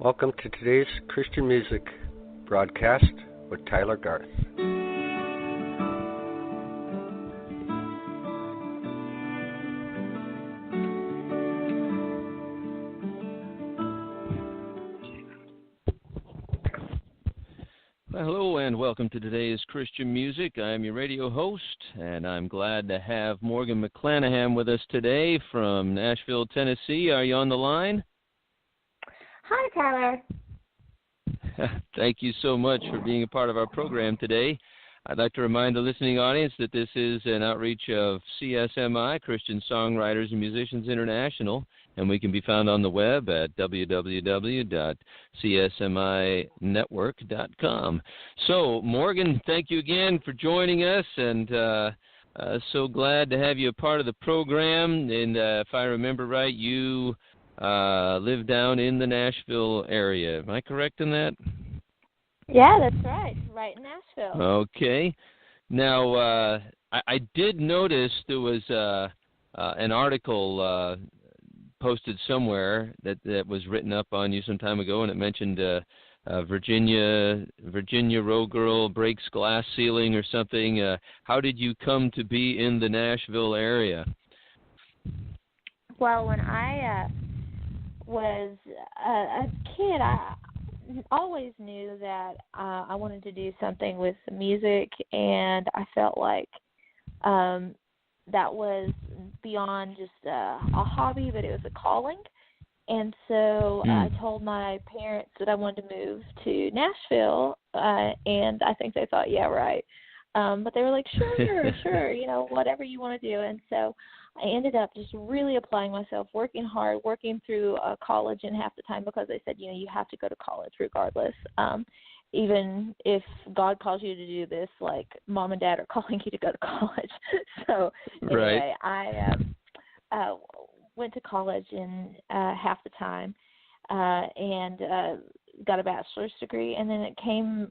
Welcome to today's Christian music broadcast with Tyler Garth. Well, hello and welcome to today's Christian Music. I'm your radio host, and I'm glad to have Morgann McClanahan with us today from Nashville, Tennessee. Are you on the line? Hi, Tyler. Thank you so much for being a part of our program today. I'd like to remind the listening audience that this is an outreach of CSMI, Christian Songwriters and Musicians International, and we can be found on the web at www.csminetwork.com. So, Morgann, thank you again for joining us, and so glad to have you a part of the program. And if I remember right, you live down in the Nashville area. Am I correct in that? Yeah, that's right. Right in Nashville. Okay. Now, I did notice there was an article posted somewhere that was written up on you some time ago, and it mentioned Virginia road girl breaks glass ceiling or something. How did you come to be in the Nashville area? Well, when I was a kid, I always knew that I wanted to do something with music, and I felt like that was beyond just a hobby, but it was a calling. And so I told my parents that I wanted to move to Nashville, and I think they thought, yeah, right. But they were like, sure, whatever you want to do. And so I ended up just really applying myself, working hard, working through college in half the time, because they said, you have to go to college regardless. Even if God calls you to do this, like mom and dad are calling you to go to college. So anyway, I went to college in half the time and got a bachelor's degree, and then it came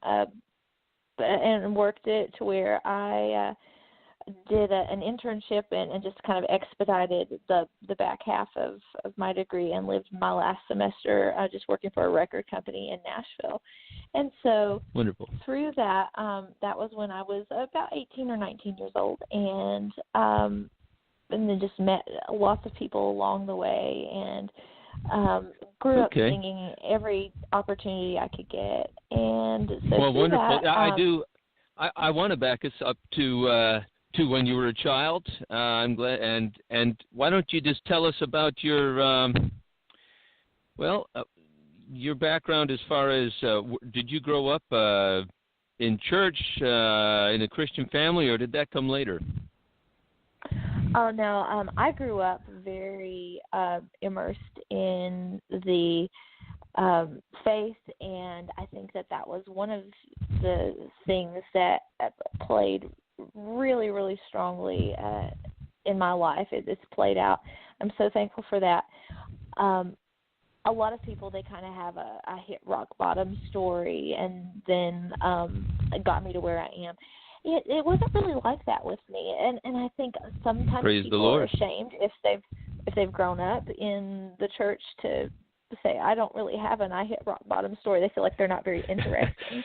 and worked it to where I did an internship and just kind of expedited the back half of my degree, and lived my last semester just working for a record company in Nashville. And so Wonderful. Through that, that was when I was about 18 or 19 years old, and then just met lots of people along the way, and grew up singing every opportunity I could get. And so wonderful. That, I want to back us up to when you were a child. I'm glad, and why don't you just tell us about your your background as far as did you grow up in church in a Christian family, or did that come later? Oh no, I grew up very immersed in the faith, and I think that was one of the things that played really, really strongly in my life. It's played out. I'm so thankful for that. A lot of people, they kind of have a hit rock bottom story, and then it got me to where I am. It wasn't really like that with me, and I think sometimes Praise people the Lord. are ashamed if they've grown up in the church to say, I don't really have an I hit rock bottom story. They feel like they're not very interesting.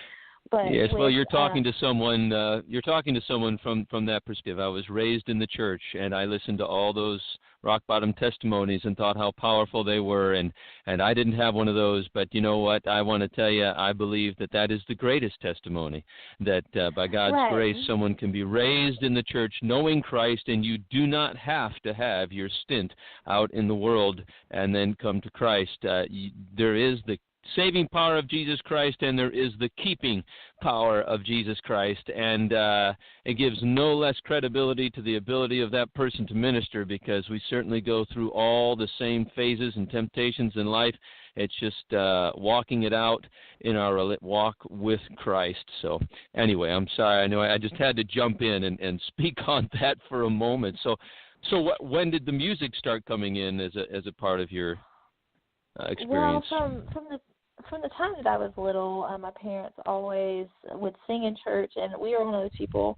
But yes, well, you're talking to someone. You're talking to someone from that perspective. I was raised in the church, and I listened to all those rock bottom testimonies and thought how powerful they were. And I didn't have one of those, but you know what? I want to tell you, I believe that is the greatest testimony. That by God's grace, someone can be raised in the church, knowing Christ, and you do not have to have your stint out in the world and then come to Christ. There is the saving power of Jesus Christ, and there is the keeping power of Jesus Christ, and it gives no less credibility to the ability of that person to minister, because we certainly go through all the same phases and temptations in life. It's just walking it out in our walk with Christ. So anyway, I'm sorry. I know I just had to jump in and speak on that for a moment. So when did the music start coming in as a part of your experience? Well, from the time that I was little, my parents always would sing in church, and we were one of those people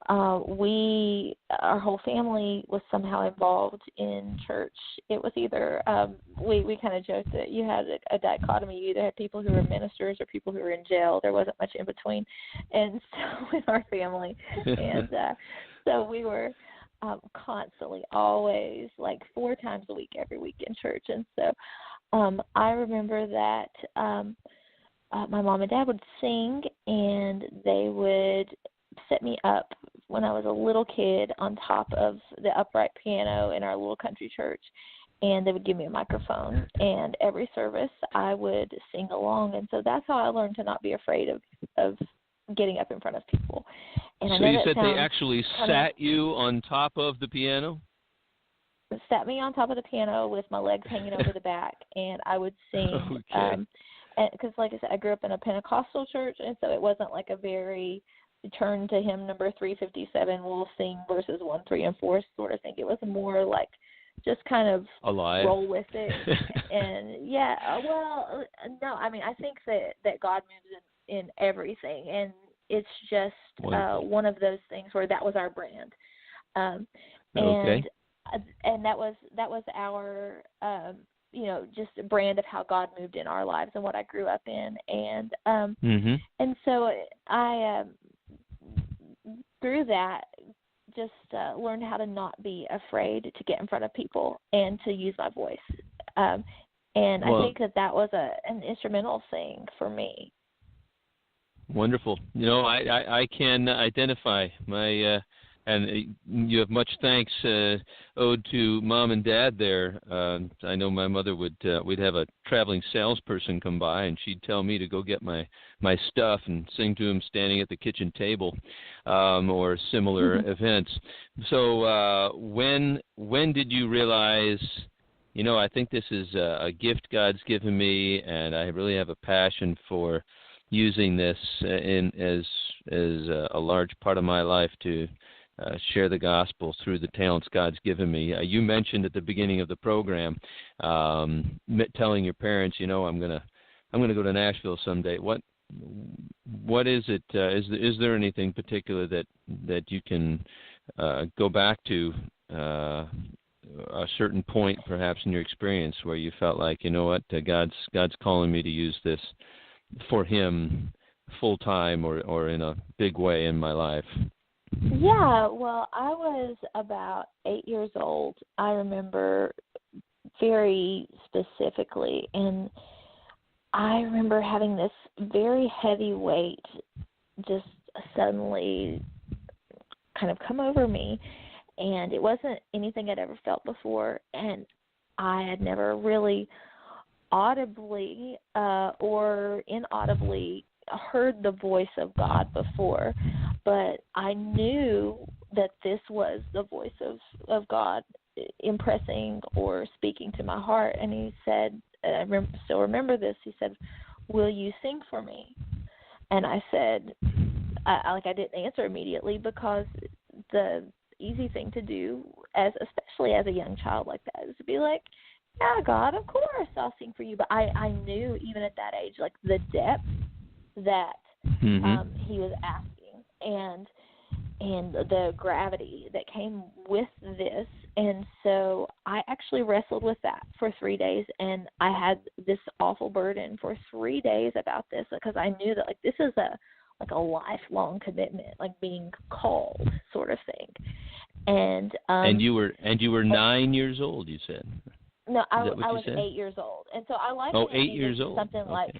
our whole family was somehow involved in church. It was either, we kind of joked that you had a dichotomy. You either had people who were ministers or people who were in jail. There wasn't much in between. And so in our family, and so we were constantly, always, like 4 times a week, every week in church. And so I remember that my mom and dad would sing, and they would set me up when I was a little kid on top of the upright piano in our little country church, and they would give me a microphone, and every service I would sing along. And so that's how I learned to not be afraid of getting up in front of people. And so you said they actually sat you on top of the piano? Sat me on top of the piano with my legs hanging over the back, and I would sing. Okay. Because, like I said, I grew up in a Pentecostal church, and so it wasn't like a very turn to hymn number 357, we'll sing verses 1, 3, and 4 sort of thing. It was more like just kind of alive. Roll with it. And well, no, I mean, I think that God moves in everything, and it's just one of those things where that was our brand. Okay. And that was our just a brand of how God moved in our lives and what I grew up in. And and so I through that just learned how to not be afraid to get in front of people and to use my voice. I think that was an instrumental thing for me. Wonderful. I can identify my and you have much thanks owed to Mom and Dad there. I know my mother we'd have a traveling salesperson come by, and she'd tell me to go get my stuff and sing to him standing at the kitchen table, or similar events. So when did you realize, I think this is a gift God's given me, and I really have a passion for using this as a large part of my life to share the gospel through the talents God's given me. You mentioned at the beginning of the program, telling your parents, I'm gonna go to Nashville someday. What is it? Is there anything particular that you can go back to a certain point, perhaps in your experience, where you felt like, God's calling me to use this for Him full time or in a big way in my life? Yeah, well, I was about 8 years old. I remember very specifically, and I remember having this very heavy weight just suddenly kind of come over me, and it wasn't anything I'd ever felt before, and I had never really audibly or inaudibly heard the voice of God before, but I knew that this was the voice of God impressing or speaking to my heart. And He said, I still remember this, He said, "Will you sing for me?" And I said, I didn't answer immediately, because the easy thing to do, especially as a young child like that, is to be like, "Yeah, God, of course I'll sing for you." But I knew even at that age, like, the depth that He was asking, and the gravity that came with this. And so I actually wrestled with that for 3 days, and I had this awful burden for 3 days about this, because I knew that, like, this is a lifelong commitment, like being called sort of thing. And you were 9 years old, you said? No, I was 8 years old. And so I like 8 years old. Something okay. like,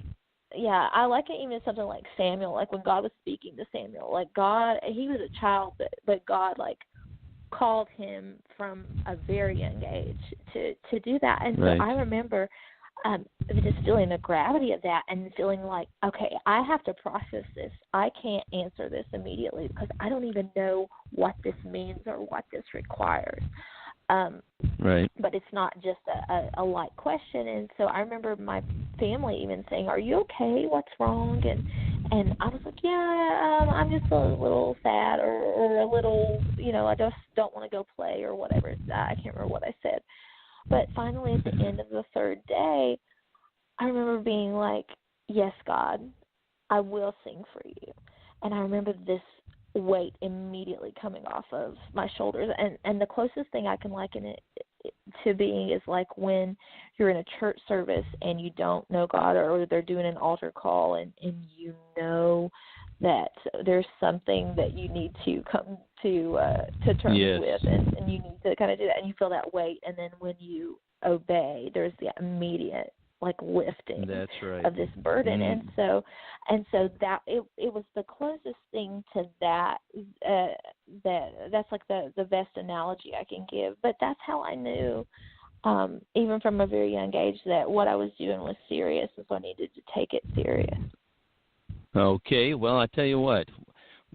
yeah, I like it even something like Samuel, like when God was speaking to Samuel, like God, he was a child, but God, like, called him from a very young age to do that. And right. So I remember just feeling the gravity of that and feeling like, okay, I have to process this. I can't answer this immediately because I don't even know what this means or what this requires. Right. But it's not just a light question. And so I remember my family even saying, "Are you okay? What's wrong?" And I was like, "Yeah, I'm just a little sad or a little, I just don't want to go play or whatever." I can't remember what I said. But finally, at the end of the third day, I remember being like, "Yes, God, I will sing for you." And I remember this weight immediately coming off of my shoulders. And the closest thing I can liken it to being is like when you're in a church service and you don't know God, or they're doing an altar call and you know that there's something that you need to come to terms Yes. with, and you need to kind of do that, and you feel that weight, and then when you obey, there's the immediate like lifting That's right. of this burden. Mm. And so that it was the closest thing to that that's like the best analogy I can give. But that's how I knew, even from a very young age, that what I was doing was serious, and so I needed to take it serious. Okay, well, I tell you what,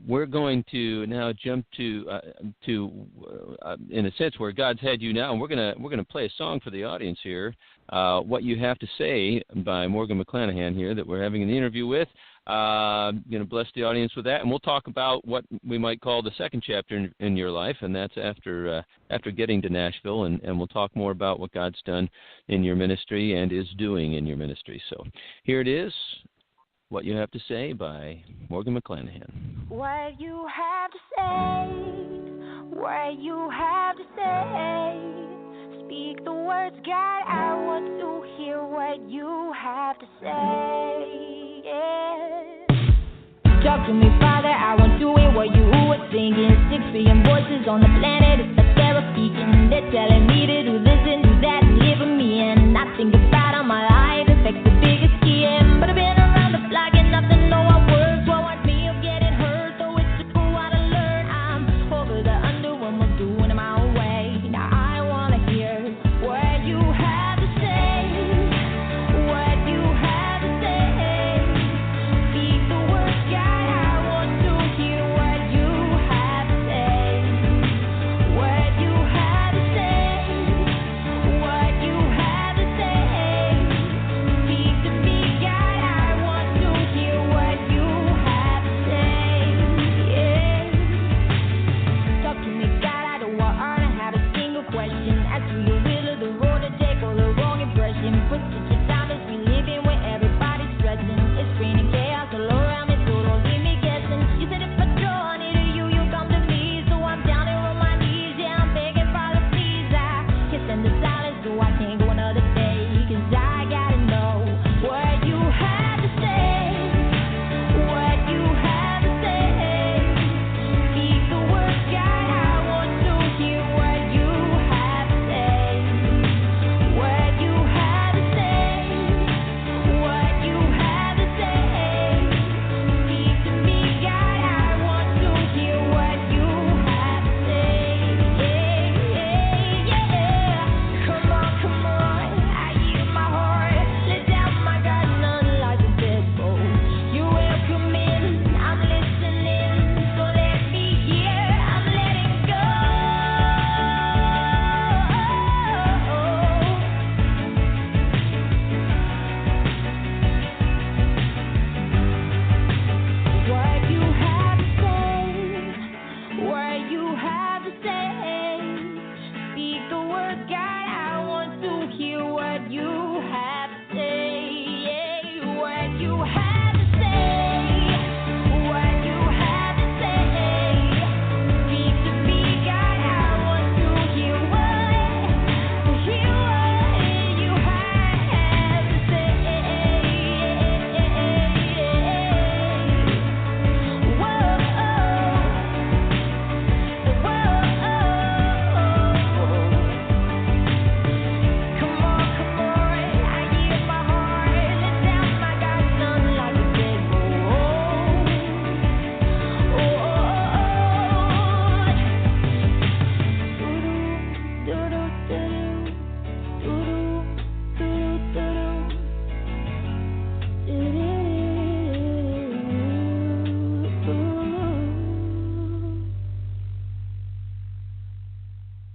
we're going to now jump to in a sense where God's had you now, and we're gonna play a song for the audience here. What You Have to Say by Morgann McClanahan here that we're having an interview with. Going to bless the audience with that, and we'll talk about what we might call the second chapter in your life, and that's after getting to Nashville, and we'll talk more about what God's done in your ministry and is doing in your ministry. So here it is. What You Have to Say by Morgann McClanahan. What you have to say, what you have to say. Speak the words, God, I want to hear what you have to say. Yeah. Talk to me, Father, I want to hear what you were singing. 6 billion voices on the planet, it's like they're speaking. They're telling me to do this and do that and live with me. And I think about all my life, affects the biggest scheme. But I've been around the block and nothing know what works. What wants me of getting hurt, though it's just cool what I learn. I'm over the under when we're doing it my own way. Now I want to hear what you have to say, what you have to say. Speak the words, God, I want to hear what you have to say, what you have to say, what you have to say. Speak to me, God, I want to hear what you have to say. Yeah. Talk to me, God, I don't want to have a single question. Ask you your will of the road to take all the wrong impression. Put such a time as we live in where everybody's stressing. It's raining chaos all around me, so don't leave me guessing. You said if I draw near to you, you come to me. So I'm down here on my knees, yeah, I'm begging, Father, please. I can't stand the silence, so I can't go another day. 'Cause I gotta know what you have to say, what you have to say. Speak the words, God, I want to hear what you have to say, what you have to say, what you have to say. Speak to me, God, I want to hear what you have to say. Yeah, yeah, yeah. Come on, I yield my heart. Let down my guard, none like a deadbolt. You're welcome in, I'm listening, so let me hear, I'm letting go. What you have to say, what you have to say. Speak the word, God, I want to hear what you have to say. Yeah, what you have to say, what you have to say. Speak to me, God, I want to hear what you have to say. Come on, I give my heart. Let down my guard, none like a deadbolt.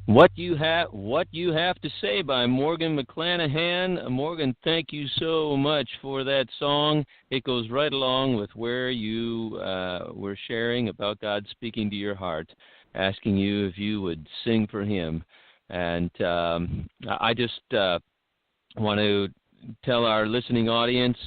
What You Have to Say by Morgann McClanahan. Morgann, thank you so much for that song. It goes right along with where you were sharing about God speaking to your heart, asking you if you would sing for Him. And I just want to tell our listening audience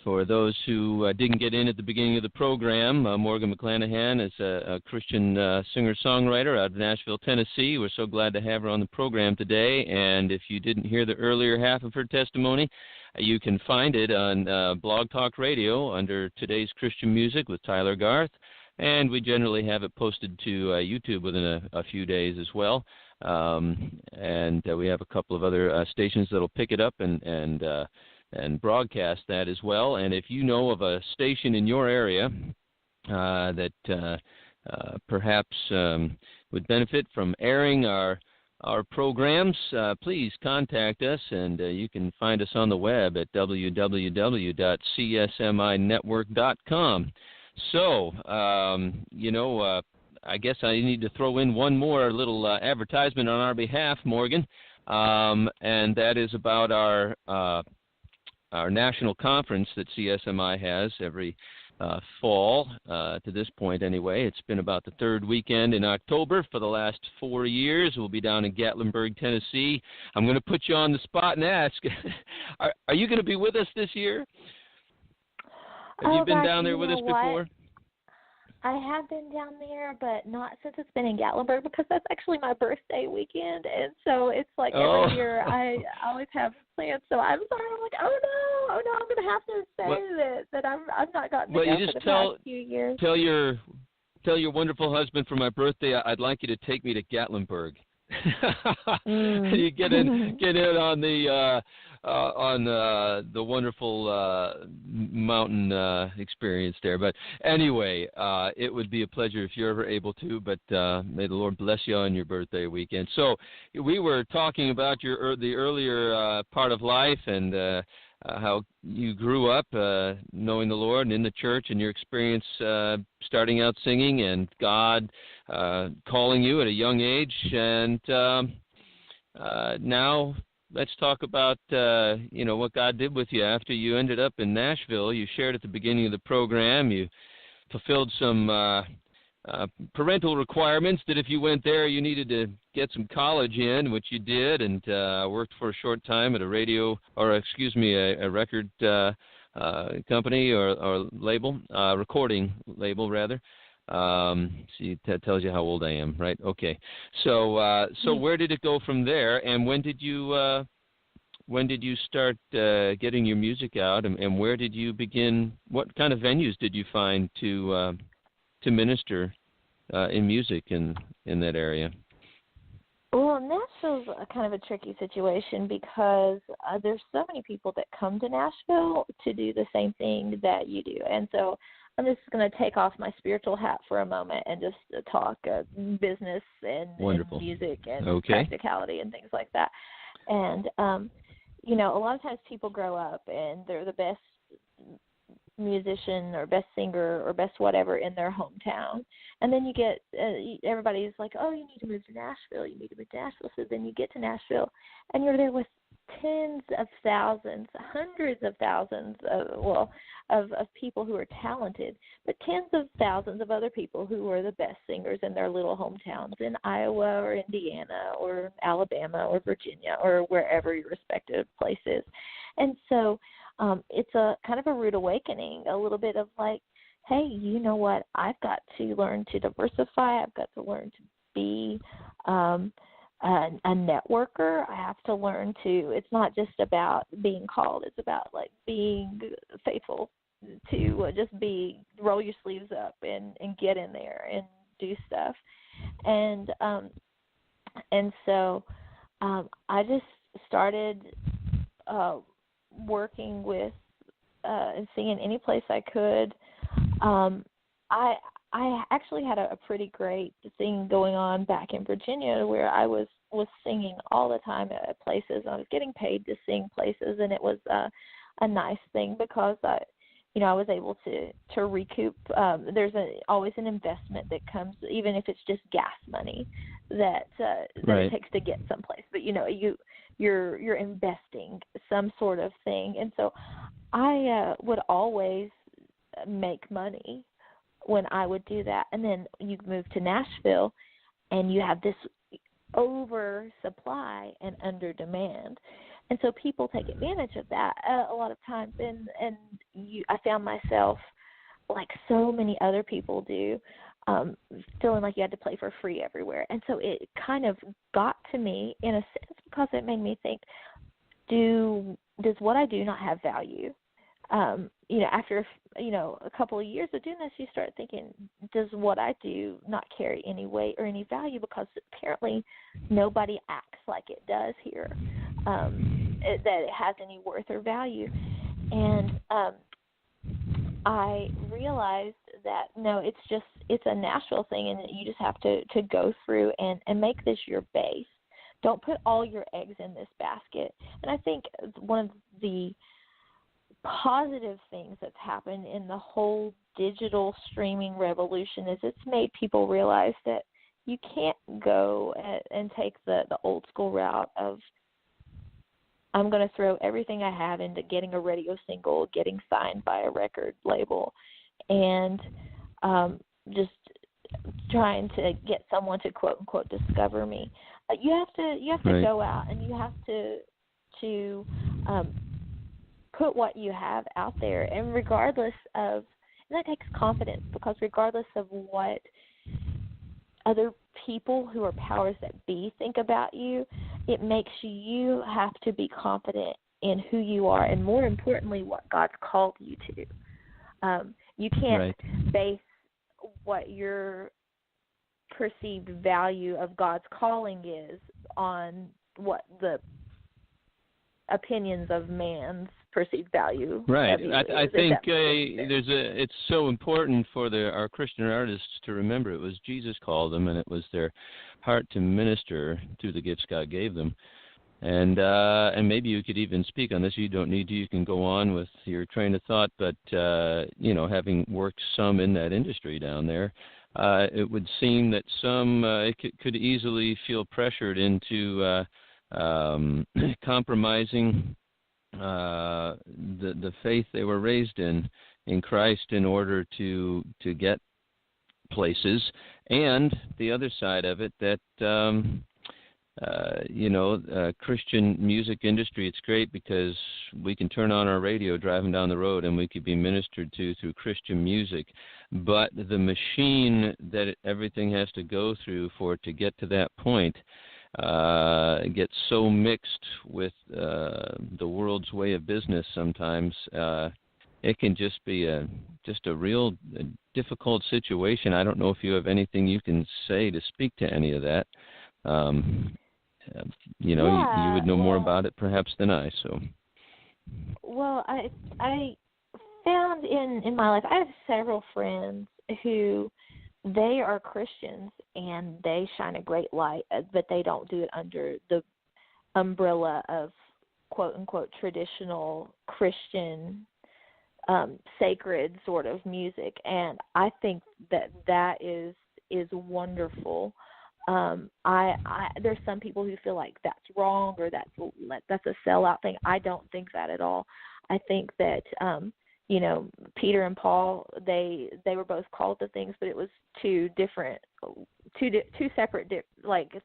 For those who didn't get in at the beginning of the program, Morgann McClanahan is a Christian singer-songwriter out of Nashville, Tennessee. We're so glad to have her on the program today. And if you didn't hear the earlier half of her testimony, you can find it on Blog Talk Radio under Today's Christian Music with Tyler Garth. And we generally have it posted to YouTube within a few days as well. And we have a couple of other stations that'll pick it up and broadcast that as well. And if you know of a station in your area that perhaps would benefit from airing our programs, please contact us, and you can find us on the web at www.csminetwork.com. So, I guess I need to throw in one more little advertisement on our behalf, Morgann, and that is about our national conference that CSMI has every fall, to this point anyway. It's been about the third weekend in October for the last 4 years. We'll be down in Gatlinburg, Tennessee. I'm going to put you on the spot and ask, are you going to be with us this year? Have you been down there with us before? I have been down there, but not since it's been in Gatlinburg, because that's actually my birthday weekend, and so it's like every year I always have plans. So I'm sorry. I'm like, oh no, I'm going to have to say that I've not gotten to go for the past few years. Tell your wonderful husband for my birthday I'd like you to take me to Gatlinburg. You get in on the wonderful mountain experience there. But anyway, it would be a pleasure if you're ever able to. But may the Lord bless you on your birthday weekend. So we were talking about the earlier part of life and how you grew up knowing the Lord and in the church, and your experience starting out singing and God calling you at a young age. And now let's talk about what God did with you after you ended up in Nashville. You shared at the beginning of the program you fulfilled some parental requirements that if you went there you needed to get some college in, which you did, and worked for a short time at a record company or label, recording label rather. See, that tells you how old I am, right? Okay. So where did it go from there, and when did you start getting your music out, and where did you begin? What kind of venues did you find to minister in music in that area? Well, Nashville's kind of a tricky situation because there's so many people that come to Nashville to do the same thing that you do. And so I'm just going to take off my spiritual hat for a moment and just talk business and music and practicality and things like that. And, a lot of times people grow up and they're the best musician or best singer or best whatever in their hometown, and then you get everybody's like, oh, you need to move to Nashville, so then you get to Nashville and you're there with tens of thousands, hundreds of thousands of people who are talented, but tens of thousands of other people who are the best singers in their little hometowns in Iowa or Indiana or Alabama or Virginia or wherever your respective place is. And so it's a kind of a rude awakening, a little bit of like, hey, you know what? I've got to learn to diversify. I've got to learn to be a networker. I have to learn to, it's not just about being called. It's about like being faithful to roll your sleeves up and get in there and do stuff. And so I just started working with and singing any place I could. I actually had a pretty great thing going on back in Virginia where I was singing all the time at places. I was getting paid to sing places, and it was a nice thing because I was able to recoup. There's always an investment that comes, even if it's just gas money that it takes to get someplace. But you're investing some sort of thing, and so I would always make money when I would do that. And then you move to Nashville, and you have this oversupply and under demand. And so people take advantage of that a lot of times. I found myself, like so many other people do, feeling like you had to play for free everywhere. And so it kind of got to me in a sense because it made me think, does what I do not have value? After, a couple of years of doing this, you start thinking, does what I do not carry any weight or any value? Because apparently nobody acts like it does here, that it has any worth or value. And I realized that, no, it's a natural thing, and you just have to go through and make this your base. Don't put all your eggs in this basket. And I think one of the positive things that's happened in the whole digital streaming revolution is it's made people realize that you can't go and take the old school route of, I'm going to throw everything I have into getting a radio single, getting signed by a record label, and just trying to get someone to quote unquote discover me. You have to Right. go out and you have to put what you have out there, and regardless of, and that takes confidence, because regardless of what other people who are powers that be think about you, it makes you have to be confident in who you are, and more importantly, what God's called you to. You can't base what your perceived value of God's calling is on what the opinions of man's perceived value. Right. I think there's it's so important for our Christian artists to remember it was Jesus called them, and it was their heart to minister through the gifts God gave them. And maybe you could even speak on this. You don't need to. You can go on with your train of thought. But having worked some in that industry down there, it would seem that some could easily feel pressured into compromising the faith they were raised in Christ in order to get places. And the other side of it, that Christian music industry, it's great because we can turn on our radio driving down the road and we could be ministered to through Christian music. But the machine that everything has to go through for it to get to that point gets so mixed with the world's way of business sometimes. It can just be a real difficult situation. I don't know if you have anything you can say to speak to any of that. You would know more about it perhaps than I. So. Well, I found in my life, I have several friends who they are Christians and they shine a great light, but they don't do it under the umbrella of quote unquote traditional Christian sacred sort of music, and I think that is wonderful. There's some people who feel like that's wrong or that's a sellout thing. I don't think that at all. I think that Peter and Paul, they were both called to things, but it was two separate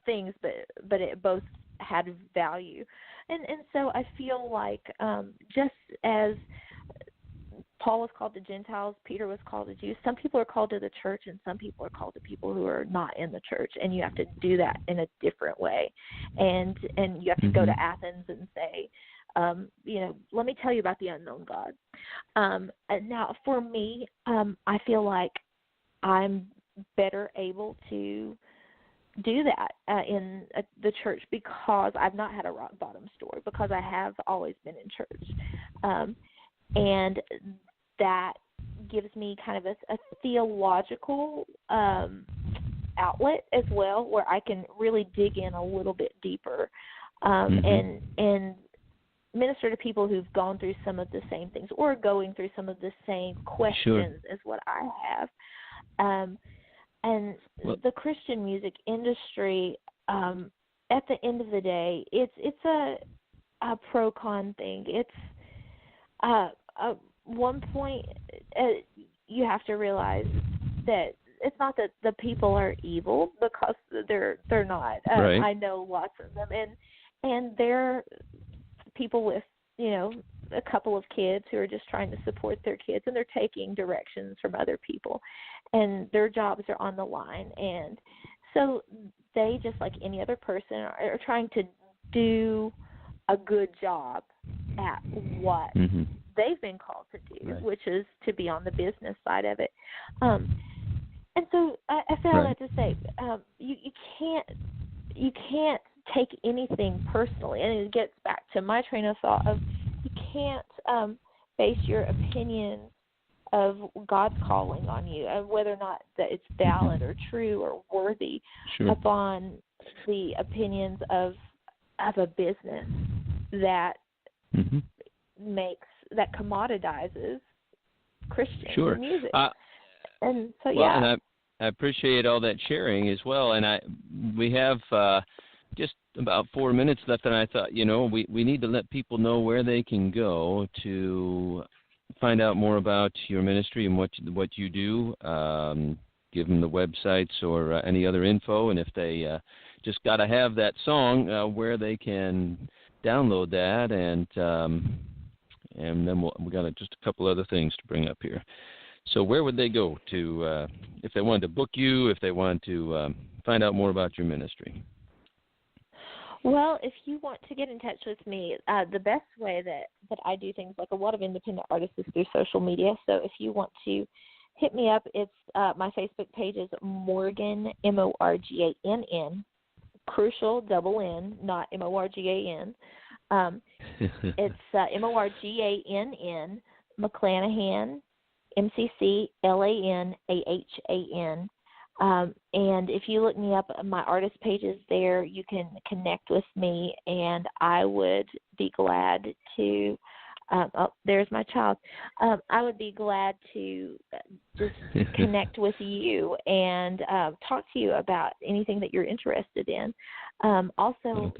things, but it both had value, and so I feel like just as Paul was called to Gentiles, Peter was called to Jews. Some people are called to the church, and some people are called to people who are not in the church, and you have to do that in a different way. And you have to go to Athens and say, let me tell you about the unknown God. Now, for me, I feel like I'm better able to do that in the church because I've not had a rock bottom story, because I have always been in church. And that gives me kind of a theological outlet as well, where I can really dig in a little bit deeper and minister to people who've gone through some of the same things or going through some of the same questions as what I have. The Christian music industry, at the end of the day, it's a pro-con thing. It's at one point you have to realize that it's not that the people are evil, because they're not. I know lots of them, and they're people with, a couple of kids who are just trying to support their kids, and they're taking directions from other people, and their jobs are on the line. And so they, just like any other person, are trying to do a good job at what they've been called to do, right, which is to be on the business side of it. And so I say all that to say, you can't take anything personally, and it gets back to my train of thought of you can't base your opinion of God's calling on you, and whether or not that it's valid or true or worthy, upon the opinions of a business that that commoditizes Christian music. And so, and I appreciate all that sharing as well. And we have just about 4 minutes left, and I thought, we need to let people know where they can go to find out more about your ministry and what you do. Give them the websites or any other info, and if they just got to have that song, where they can download that, and then we got just a couple other things to bring up here. So where would they go to if they wanted to book you, if they wanted to find out more about your ministry? Well, if you want to get in touch with me, the best way that I do things, like a lot of independent artists, is through social media. So if you want to hit me up, it's my Facebook page is Morgann, Morgann, crucial, double N, not Morgan. It's Morgann, McClanahan, McClanahan. And if you look me up, my artist page is there. You can connect with me, and I would be glad to. There's my child. I would be glad to just connect with you and talk to you about anything that you're interested in. Also,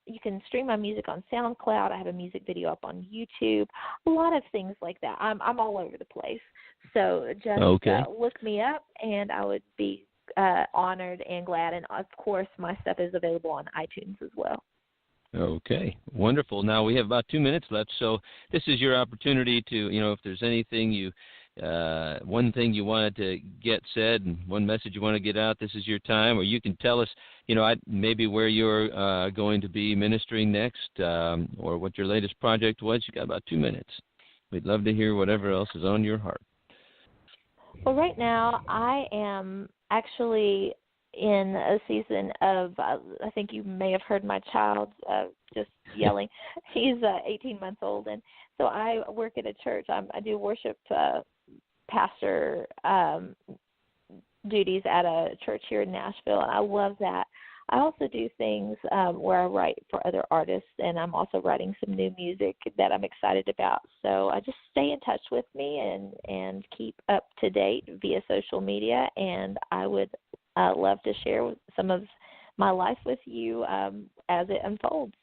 you can stream my music on SoundCloud. I have a music video up on YouTube. A lot of things like that. I'm all over the place. So just look me up, and I would be honored and glad. And, of course, my stuff is available on iTunes as well. Okay, wonderful. Now we have about 2 minutes left, so this is your opportunity to, if there's anything one thing you wanted to get said and one message you want to get out, this is your time. Or you can tell us, maybe where you're going to be ministering next, or what your latest project was. You got about 2 minutes. We'd love to hear whatever else is on your heart. Well, right now I am actually in a season of, I think you may have heard my child just yelling. He's 18 months old, and so I work at a church. I do worship pastor duties at a church here in Nashville, and I love that. I also do things where I write for other artists, and I'm also writing some new music that I'm excited about. So I just stay in touch with me and keep up to date via social media, and I would love to share some of my life with you as it unfolds.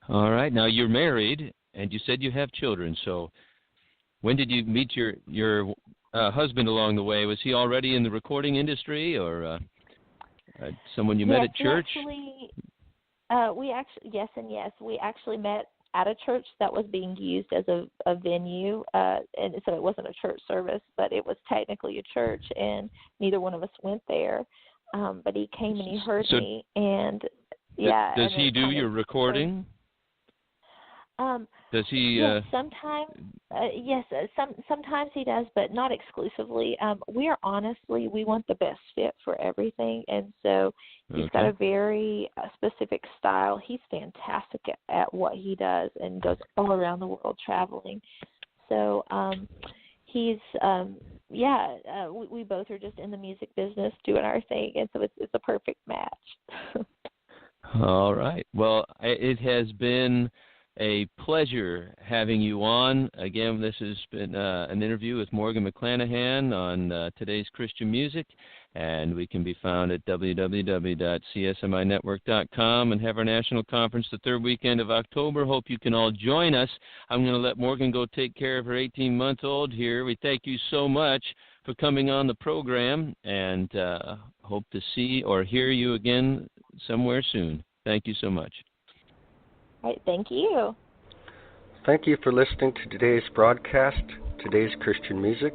All right. Now, you're married, and you said you have children. So when did you meet your husband along the way? Was he already in the recording industry, or someone you met at church? Yes and yes. We actually met at a church that was being used as a venue, and so it wasn't a church service, but it was technically a church, and neither one of us went there. But he came and he heard me, and Does he do your recording? Does he? Yes, sometimes. Yes, sometimes he does, but not exclusively. We want the best fit for everything, and so he's got a very specific style. He's fantastic at what he does and goes all around the world traveling. So he's we both are just in the music business doing our thing, and so it's a perfect match. All right. Well, it has been a pleasure having you on. Again, this has been an interview with Morgann McClanahan on Today's Christian Music, and we can be found at www.csminetwork.com and have our national conference the third weekend of October. Hope you can all join us. I'm going to let Morgann go take care of her 18-month-old here. We thank you so much for coming on the program, and hope to see or hear you again somewhere soon. Thank you so much. All right, thank you. Thank you for listening to today's broadcast, Today's Christian Music.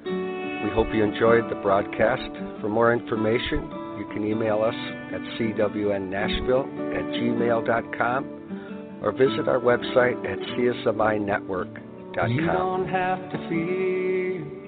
We hope you enjoyed the broadcast. For more information, you can email us at cwnnashville@gmail.com or visit our website at csminetwork.com. You don't have to fear